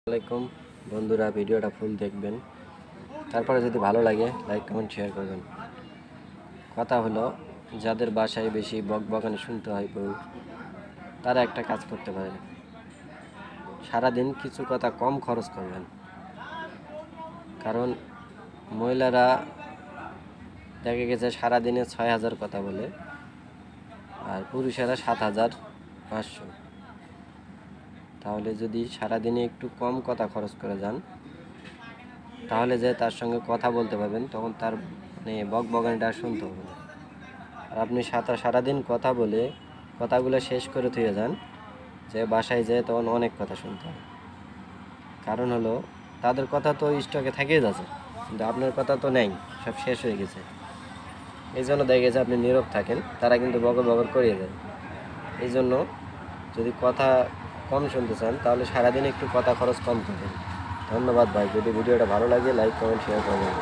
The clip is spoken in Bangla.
আসসালামাইকুম বন্ধুরা, ভিডিওটা ফুল দেখবেন, তারপরে যদি ভালো লাগে লাইক কমেন্ট শেয়ার করবেন। কথা হলো, যাদের বাসায় বেশি বকবকানি শুনতে হয় বউ, তারা একটা কাজ করতে পারেন। সারাদিন কিছু কথা কম খরচ করবেন, কারণ মহিলারা দেখা গেছে সারাদিনে ৬,০০০ কথা বলে, আর পুরুষেরা ৭,৫০০। তাহলে যদি সারাদিনে একটু কম কথা খরচ করে যান, তাহলে যে তার সঙ্গে কথা বলতে পারবেন, তখন তার বকবকানিটা শুনতে হবে না। আর আপনি সারাদিন কথা বলে কথাগুলো শেষ করে থুয়ে যান, যে বাসায় যেয়ে তখন অনেক কথা শুনতে হবে। কারণ হলো, তাদের কথা তো স্টকে থেকেই যাচ্ছে, কিন্তু আপনার কথা তো নেই, সব শেষ হয়ে গেছে। এই জন্য দেখা গেছে আপনি নীরব থাকেন, তারা কিন্তু বকর বকর করিয়ে দেয়। এই জন্য যদি কথা কম শুনতে চান, তাহলে সারাদিন একটু কথা খরচ কম করবেন। ধন্যবাদ ভাই। যদি ভিডিওটা ভালো লাগে লাইক কমেন্ট শেয়ার করবেন।